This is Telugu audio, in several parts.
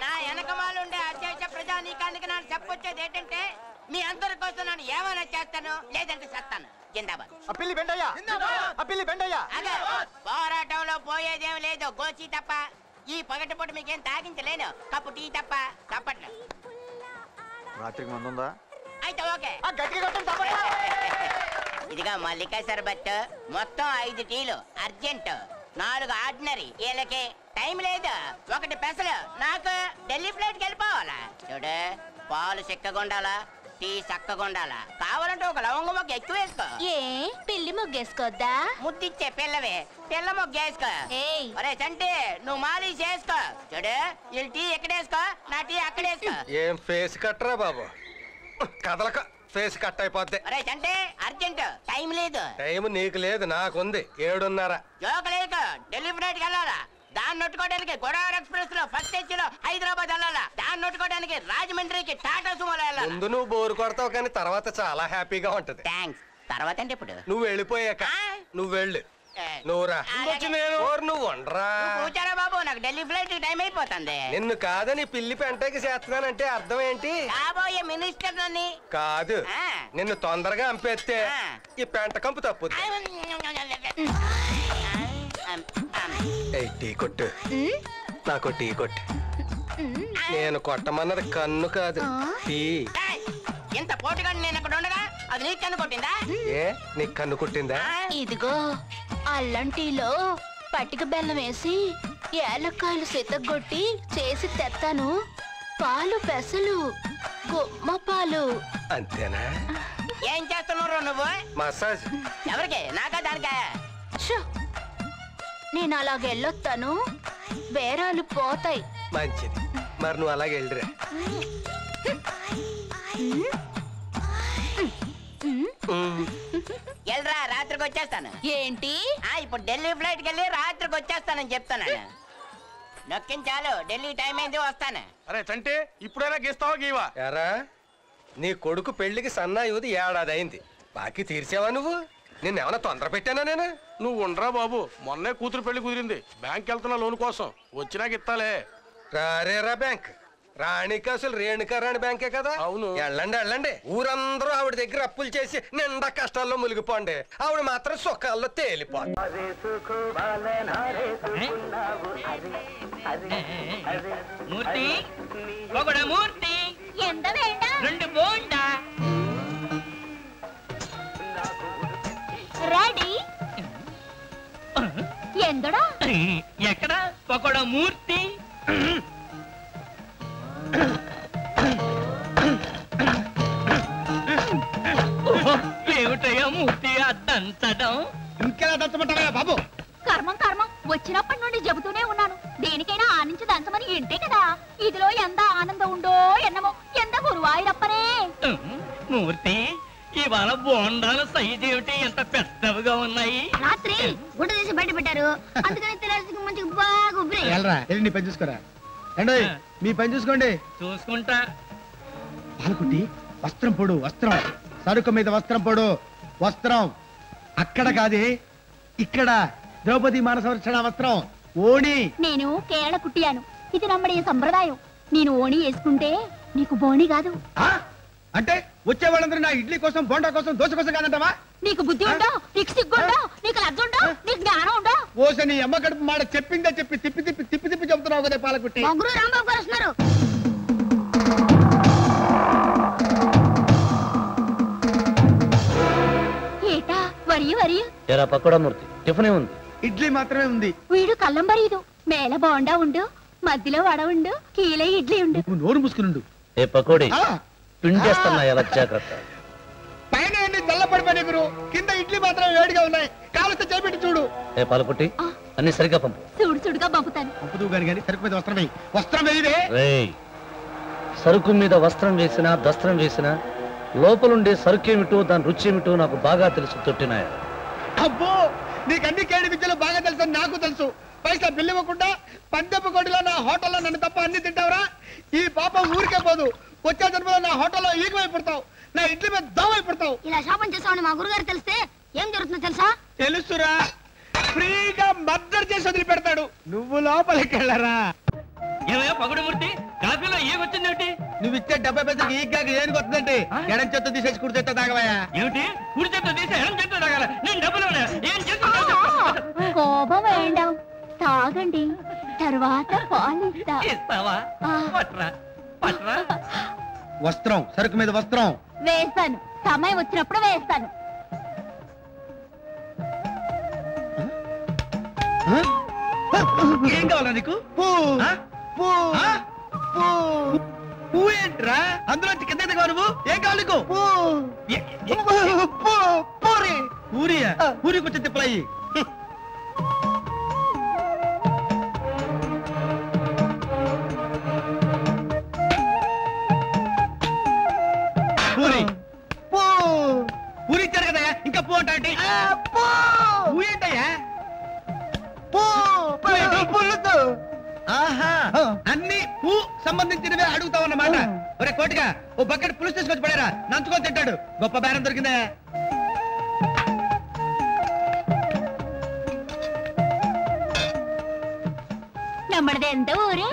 నా వెనకమాలుండే అత్యవస ప్రజానీకానికి నాకు చెప్పొచ్చేది ఏంటంటే మీ అందరి కోసం నేను ఏమైనా చేస్తాను, లేదంటే చేస్తాను. జిందాబాద్. పోరాటంలో పోయేదేం లేదు, గోచి తప్ప. ఈ పగటిపూట మీకేం తాగించలేను, కప్పు టీ తప్ప. తప్పట్లు రాత్రికి మందుందా? అయితే ఓకే. ఇదిగా మల్లికా సర్బత్ మొత్తం 5 టీలు అర్జెంట్, 4 ఆర్డినరీ. వీళ్ళకి టైం లేదు. 1 పెసలు. నాకు ఢిల్లీ ఫ్లైట్ కి వెళ్ళిపోవాలా. చూడు, పాలు చిక్కగుండాలా, టీ చక్కగుండాలా. కావాలంటే ఒక లవంగ మొగ్గ ఎక్కువ వేసుకో. ఏ పిల్లి మొగ్గేసుకోద్దా? ముద్దిచ్చే పిల్లవే, పిల్ల మొగ్గ వేసుకో. ఒరే చంటి, నువ్వు మాలి చేసుకో. చూడు, వీళ్ళు టీ ఎక్కడేసుకో, నా టీ అక్కడేసుకో. ఏం ఫేస్ కట్టరా బాబు, కదలక ఫేస్ కట్ అయిపోద్ది. ఒరే చంటి, అర్జెంట్, టైం లేదు. టైం నీకు లేదు, నాకుంది. 7:30. జోకలేక ఢిల్లీ ఫ్లైట్ కి వెళ్ళాలా. దాన్ని నొట్టుకోవడానికి గోదావరి ఎక్స్ప్రెస్ లో ఫస్ట్ ఏసీ లో హైదరాబాద్ వెళ్ళాలా. దాన్ని నొట్టుకోవడానికి రాజమండ్రికి టాటా సుమోలో వెళ్ళాలి. ముందు నువ్వు బోరు కొడతావు, కానీ తర్వాత చాలా హ్యాపీగా ఉంటది. థ్యాంక్స్. తర్వాత అంటే ఇప్పుడు నువ్వు వెళ్ళిపోయాక నువ్వు వెళ్ళు. నువ్వురా, నువ్వు ఉండరా. కూర్చోరా బాబు, నాకు ఢిల్లీ ఫ్లైట్ టైం అయిపోతుంది. నిన్ను కాదని పిల్లి పెంటకి చేస్తున్నానంటే అర్థం ఏంటి? కాబోయే మినిస్టర్ నన్ను కాదు, నిన్ను తొందరగా అంపేస్తే ఈ పెంట కంపు తప్పుద్ది. టీ కొట్టు, నాకు టీ కొట్టు. నేను కొట్టమన్నది కన్ను కాదు, టీ. ఇంత పోటుగా నేను అక్కడ ఉండగా అది నీకు కన్ను కొట్టిందా? ఏ, నీకు కన్ను కొట్టిందా? ఇదిగో అల్లం టీలో పట్టిక బెల్లం వేసి ఏలక్కాయలు సితగొట్టి చేసి తెత్తాను. పాలు పెసలు, గుమ్మ పాలు. అంతేనా? ఏం చేస్తున్నావు నువ్వు? మసాజ్. ఎవరికి? నాకా దానికా? నేను అలాగెళ్ళొస్తాను, బేరాలు పోతాయి. మంచిది, మరి నువ్వు అలాగే వెళ్ళిరా. వెళ్ళరా, రాత్రికి వచ్చేస్తాను. ఏంటి? ఇప్పుడు ఢిల్లీ ఫ్లైట్ కి వెళ్ళి రాత్రికి వచ్చేస్తానని చెప్తాను. నొక్కించాలు, ఢిల్లీ టైం అయింది, వస్తాను. అరే చంటే, ఇప్పుడైనా గీస్తావా గీవా? ఎరా, నీ కొడుకు పెళ్లికి సన్నాయుది 1 ఏడాది అయింది. బాకీ తీర్చావా నువ్వు? నిన్నేమన్నా తొందర పెట్టానా నేను? నువ్వు ఉండరా బాబు, మొన్నే కూతురు పెళ్లి కుదిరింది. బ్యాంక్ వెళ్తున్నా లోన్ కోసం, వచ్చినాక ఇస్తాలే. రారేరా బ్యాంక్, రాణికి అసలు రేణుకా రాణి బ్యాంకే కదా. అవును. వెళ్ళండి వెళ్ళండి, ఊరందరూ ఆవిడ దగ్గర అప్పులు చేసి నిండా కష్టాల్లో మునిగిపోండి, ఆవిడ మాత్రం సుఖాల్లో తేలిపోండి. రెడీ? ఎందడా ఎక్కడ పకోడా మూర్తి? ఏమిటయ్యా మూర్తి అద్దంచడం? ఇంకెలా దంచమంటావా బాబు? కర్మం కర్మం, వచ్చినప్పటి నుండి చెబుతూనే ఉన్నాను, దేనికైనా ఆనించి దంచమని. ఇంటే కదా ఇదిలో ఎంత ఆనందం ఉండో ఎన్నమో. ఎంత గురువాయిరప్పనే. మూర్తి, ఇవాళ బోండాల సైజు ఏమిటి ఎంత పెద్దవిగా ఉన్నాయి? రాత్రి గుడ్డ తీసి బయట పెట్టారు, అందుకని తెలిసి మంచిగా బాగా ఉబ్బినాయి. వెళ్ళరా, వెళ్ళి నీ పని చూసుకోరా. అండి, మీ పని చూసుకోండి. చూసుకుంటా. పాలకుట్టి, వస్త్రం పొడు, వస్త్రం. సరుకు మీద వస్త్రం పొడు, వస్త్రం. అక్కడ కాదే, ఇక్కడ. ద్రౌపది మానసరక్షణ వస్త్రం, ఓణి. నేను కేరళ కుట్టియాను, ఇది నమ్మడే సంప్రదాయం. నేను ఓణి వేసుకుంటే నీకు బోణి కాదు. అంటే వచ్చే వాళ్ళందరూ నా ఇడ్లీ కోసం, బోండా కోసం, దోశ కోసం కాదంటావా? నీకు బుద్ధి ఉండో, నీకు సిగ్గుండో, నీకు లజ్జ ఉండో, నీకు జ్ఞానం ఉండో? ఓస నీ అమ్మ కడుపు మాట చెప్పిందే చెప్పి తిప్పి తిప్పి తిప్పి తిప్పి చెప్తున్నావు కదా పాలకుట్టి. ముగ్గురు రాంబాబు గారు వస్తున్నారు. ఏటా వరి వరి? ఎరా పకోడా మూర్తి, టిఫిన్ ఉంది. ఇడ్లీ మాత్రమే ఉంది. వీడు కళ్ళం బరీదు. మేల బోండా ఉండు, మధ్యలో వడ ఉండు, కీలే ఇడ్లీ ఉండు. నోరు మూసుకునుండు. ఏ పకోడీ పిండేస్తున్నా, ఎలా జాగ్రత్త. పైన ఎన్ని చల్లపడిపోయిన గురు, కింద ఇడ్లీ మాత్రం వేడిగా ఉన్నాయి. కావలిస్తే చేపెట్టి చూడు. ఏ పాలకుట్టి, అన్ని సరిగా పంపు. సుడు సుడుగా పంపుతాను. పంపుతూ గాని సరుకు మీద వస్త్రం వేయి. వస్త్రం వేయిదే. సరుకు మీద వస్త్రం వేసినా దస్త్రం వేసినా లోపలుండే సరుకేమిటో దాని రుచి ఏమిటో నాకు బాగా తెలుసు. తొట్టినాయ, అబ్బో, నీకన్ని కేడి విద్యలు బాగా తెలుసు, నాకు తెలుసు. పైసా బిల్లు ఇవ్వకుండా పందెపు కోటిలో నా హోటల్లో నన్ను తప్ప అన్ని తింటావురా? ఈ పాపం ఊరికే పోదు. వచ్చే జన్మలో నా హోటల్లో ఈగమైపోతావు, నా ఇడ్లీ మీద దోమైపోతావు. ఇలా శాపం చేసామని మా గురుగారు తెలిస్తే ఏం జరుగుతుందో తెలుసా? తెలుసురా, ఫ్రీగా మర్డర్ చేసి వదిలిపెడతాడు. నువ్వు లోపలికి వెళ్ళరా. ఏమయ్యా పగుడుమూర్తి కాఫీలో ఏగొచ్చిందేమిటి? నువ్వు ఇచ్చే 70 పైసలకి ఈ గాకి ఏనుగు వస్తుందంటే ఎడం చేత్తో తీసేసి కుడి చేత్తో తాగవయ్యా. ఏమిటి కుడి చేత్తో తీసి ఎడం చేత్తో తాగాల? నేను డబ్బులు ఏం కోపం వేయండి, తాగండి, తర్వాత పాలిస్తా. ఇస్తావా? పట్రా పట్రా. వస్త్రం, సరుకు మీద వస్త్రం వేస్తాను, సమయం వచ్చినప్పుడు వేస్తాను. ఏం కావాలా నీకు? పూ ఏంట్రా? అందులో కింద దిగవా నువ్వు? ఏం కావాలి నీకు? పూరియా? పూరి కొంచెం తిప్పలయ్యి. పూరి పూరి ఇచ్చారు కదా, ఇంకా పూ అంటా పూ ఏంటయ్యా? ఆహా, అన్ని పూ సంబంధించినవే అడుగుతావన్నమాట. ఒరే కోటిగా ఓ బకెట్ పులుసు తీసుకొచ్చి పడేరా, నంచుకొని తింటాడు. గొప్ప బేరం దొరికిందా? நம்மளது எந்த ஊரு?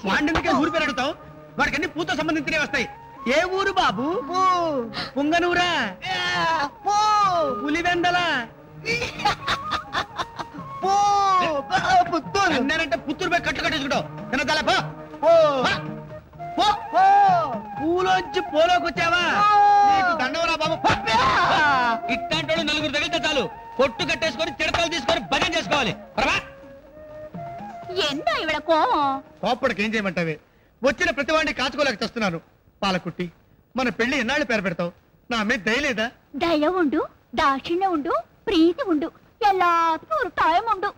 వాడికే ఊరు పేరు అడుగుతావు? వాడికి అన్ని పూతో సంబంధించినవి వస్తాయి. ఏ ఊరు బాబు? పుంగనూరా? పులివెందల? అన్నారంటే పుత్తూరు పోయి కట్లు కట్టేసుకుంటావు. తినదాల పూలోంచి పోలోకి వచ్చావా? నీకు దండవరా బాబు. ఇట్లాంటి వాళ్ళు నలుగురు తగిలితే చాలు, కొట్టు కట్టేసుకొని చిడతలు తీసుకొని భజన చేసుకోవాలి. ఎంత ఇవిడ కోపం? కోప్పడికి ఏం చేయమంటావే? వచ్చిన ప్రతి వాడిని కాచుకోలేక చేస్తున్నాను. పాలకుట్టి, మన పెళ్లి ఎన్నాళ్ళు పేరు పెడతావు? నా మీద దయలేదా? దయ ఉండు, దాక్షిణ్యం ఉండు, ప్రీతి ఉండు, ఎల్లాత్మూ ஒரு టైం ఉండు.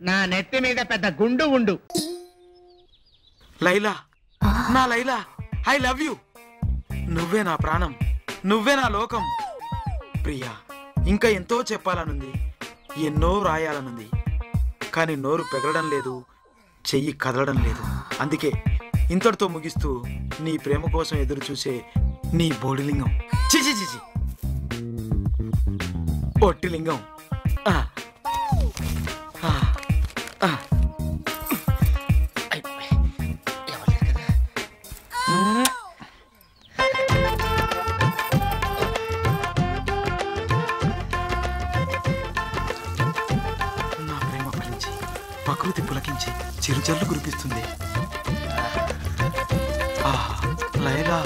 నా నెత్తి మీద పెద్ద గుండు ఉండు. లైలా, నా లైలా, ఐ లవ్ యూ. నువ్వే నా ప్రాణం, నువ్వే నా లోకం. ప్రియా, ఇంకా ఎంతో చెప్పాలనుంది, ఎన్నో రాయాలనుంది, కానీ నోరు పెగలడం లేదు, చెయ్యి కదలడం లేదు. అందుకే ఇంతటితో ముగిస్తూ నీ ప్రేమ కోసం ఎదురు చూసే నీ బోడిలింగం, చిచి చిచి ఒట్టిలింగం. నా ప్రేమ ఫలించి ప్రకృతి పులకించి చిరుజల్లు కురిపిస్తుంది. లైలా,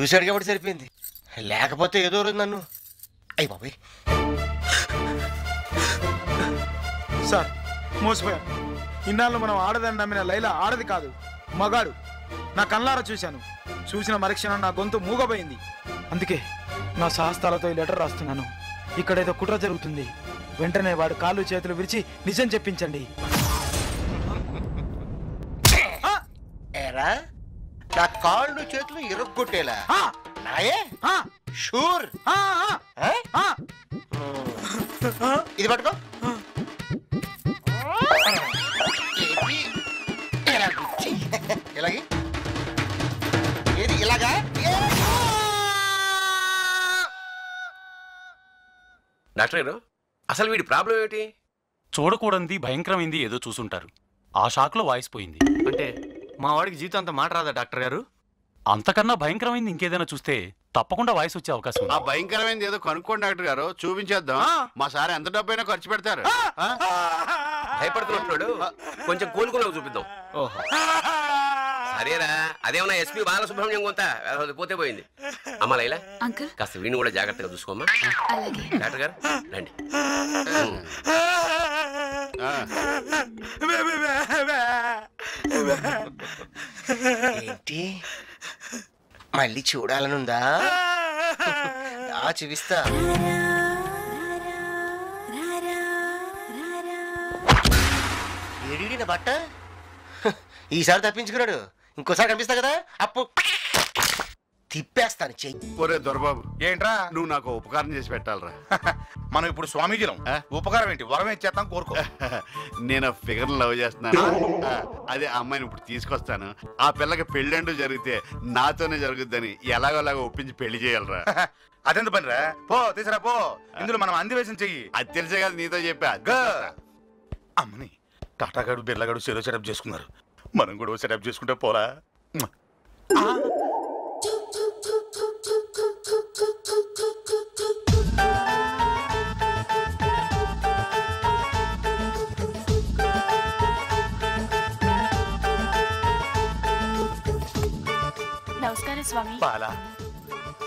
చూశాడు కాబట్టి సరిపోయింది, లేకపోతే ఏదో రోజు నన్ను. అయ్యి బాబాయ్, సార్ మోసపోయా. ఇన్నాళ్ళు మనం ఆడదని నమ్మిన లైలా ఆడది కాదు, మగాడు. నా కళ్ళారా చూశాను, చూసిన మరుక్షణం నా గొంతు మూగపోయింది. అందుకే నా సాహసాలతో ఈ లెటర్ రాస్తున్నాను. ఇక్కడేదో కుట్ర జరుగుతుంది. వెంటనే వాడు కాళ్ళు చేతులు విరిచి నిజం చెప్పించండి. ఏరా, నా కాళ్ళు చేతులు ఇరగొట్టేలా నాయే? షూర్. ఇది పట్టుకో. ఇలాగే ఏది ఇలాగా? డాక్టర్ గారు, అసలు వీడి ప్రాబ్లం ఏమిటి? చూడకూడనిది భయంకరమైంది ఏదో చూసుంటారు. ఆ షాక్లో వాయిస్ పోయింది. అంటే మా వాడికి జీవితం అంతా మాట రాదా డాక్టర్ గారు? అంతకన్నా భయంకరమైంది ఇంకేదైనా చూస్తే తప్పకుండా వాయిస్ వచ్చే అవకాశం ఉంది. ఆ భయంకరమైనది ఏదో కనుక్కోండి డాక్టర్ గారు, చూపించేద్దాం. మా సార్ ఎంత డబ్బైనా ఖర్చు పెడతారు. భయపడుతున్నప్పుడు కొంచెం కోలుకున్నావు చూపిద్దాం. ఓహో, సరేరా, అదేమన్నా ఎస్పీ బాలసుబ్రహ్మణ్యం కొంత పోతే పోయింది. అమ్మ లైలా, అంకుల్ కాస్త వీడిని కూడా జాగ్రత్తగా చూసుకోమ్మా. డాక్టర్ గారు రండి. ఏంటి మళ్ళీ చూడాలనుందా? చూపిస్తా. ఏడి నా బట్ట ఈసారి తప్పించుకున్నాడు, ఇంకోసారి కనిపిస్తా కదా అప్పు తిప్పేస్తాను చెయ్యి. ఒరే దొరబాబు, ఏంట్రా నువ్వు నాకు ఉపకారం చేసి పెట్టాలరా. మనం ఇప్పుడు స్వామీజీలం. ఉపకారం ఏంటి, వరం ఇచ్చేస్తాం, కోరుకో. నేను ఆ ఫిగర్ లవ్ చేస్తున్నాను. అదే అమ్మాయిని ఇప్పుడు తీసుకొస్తాను. ఆ పిల్లకి పెళ్ళంటూ జరిగితే నాతోనే జరుగుద్దని ఎలాగోలాగా ఒప్పించి పెళ్లి చేయాలరా. అదెంత పనిరా, పో తీసురా పో. ఇందులో మనం అంది వేసిన చెయ్యి. అది తెలిసే కదా నీతో చెప్పా. అమ్మని టాటాగాడు బిర్లాగాడు సెరో సెటప్ చేసుకున్నారు, మనం కూడా సెటప్ చేసుకుంటే పోలా. నమస్కారం స్వామి. బాలా,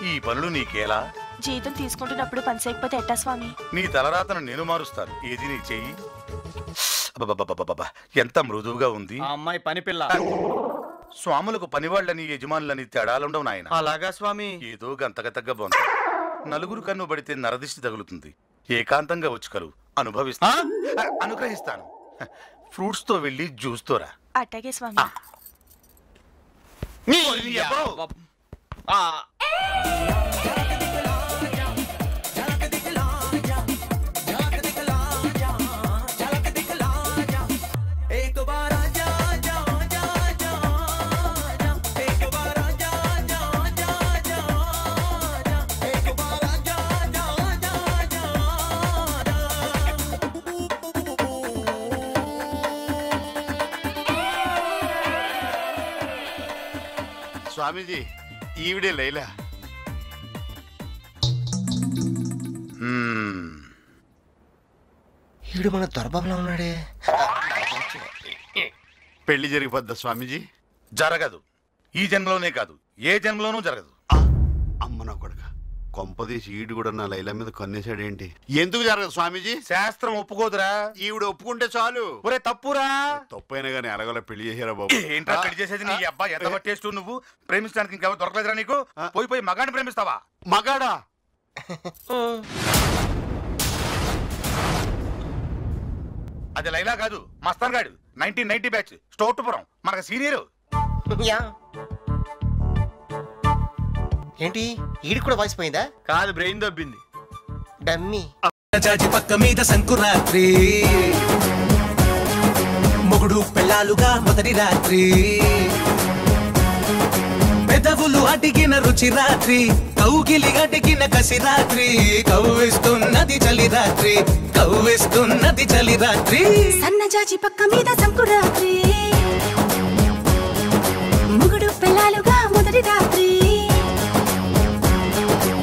ఈ పనులు నీకేలా? జీతం తీసుకుంటున్నప్పుడు పని చేయకపోతే ఎట్టా స్వామి? నీ తలరాతను నేను మారుస్తాను. ఏది నీ చెయ్యి? ఎంత మృదువుగా ఉంది. అమ్మాయి పని పిల్ల. స్వాములకు పనివాళ్ళని యజమానులని తేడాలుండవు నాయన. అలాగా స్వామి. ఏదో గంతగతగ్గ బొంత. నలుగురు కన్ను పడితే నరదిష్టి తగులుతుంది. ఏకాంతంగా వచ్చుకలు అనుభవిస్తా, అనుగ్రహిస్తాను. ఫ్రూట్స్ తో వెళ్ళి జ్యూస్ తోరా. అట్టాగే స్వామి. స్వామీజీ, ఈవిడే లైలా. ఈడు మన దొరబాబులా ఉన్నాడే. పెళ్లి జరిగిపోద్దా స్వామీజీ? జరగదు. ఈ జన్మలోనే కాదు, ఏ జన్మలోనూ జరగదు. అమ్మ నా కొడుక, కొంపదీసి ఈడు కూడా నా లైలా మీద కన్నేశాడేంటి? ఎందుకు జరగదు స్వామీజీ? శాస్త్రం ఒప్పుకోదురా. ఈవిడ ఒప్పుకుంటే చాలు. ఒరే తప్పురా. తప్పైనా గానీ ఎలాగోలా పెళ్లి చేశారా బాబు? ఏంట్రా పెళ్లి చేసేది? నీ అబ్బాయి ఎంత పట్టేస్తూ నువ్వు ప్రేమించడానికి ఇంకెవరు దొరకలేదురా నీకు? పోయి పోయి మగాడిని ప్రేమిస్తావా? మగాడా? అది లైలా కాదు, మస్తాన్ గాడు. 1990 బ్యాచ్, స్టోర్టుపురం, మనకు సీనియర్. ఏంటి ఈడి కూడా వాయిస్ పోయిందా? కాదు, బ్రెయిన్ దబ్బింది. డమ్మీ. జాజి పక్క మీద సంకురాత్రి, మొగుడు పెళ్ళాలుగా మొదటి రాత్రి, పెదవులు అడిగిన రుచి రాత్రి, కౌగిలి అడిగిన కసి రాత్రి, కవ్విస్తున్నది చలి రాత్రి, కవ్విస్తున్నది చలి రాత్రి. సన్నజాజి పక్క మీద సంకురాత్రి, మొగుడు పెళ్ళాలుగా మొదటి రాత్రి.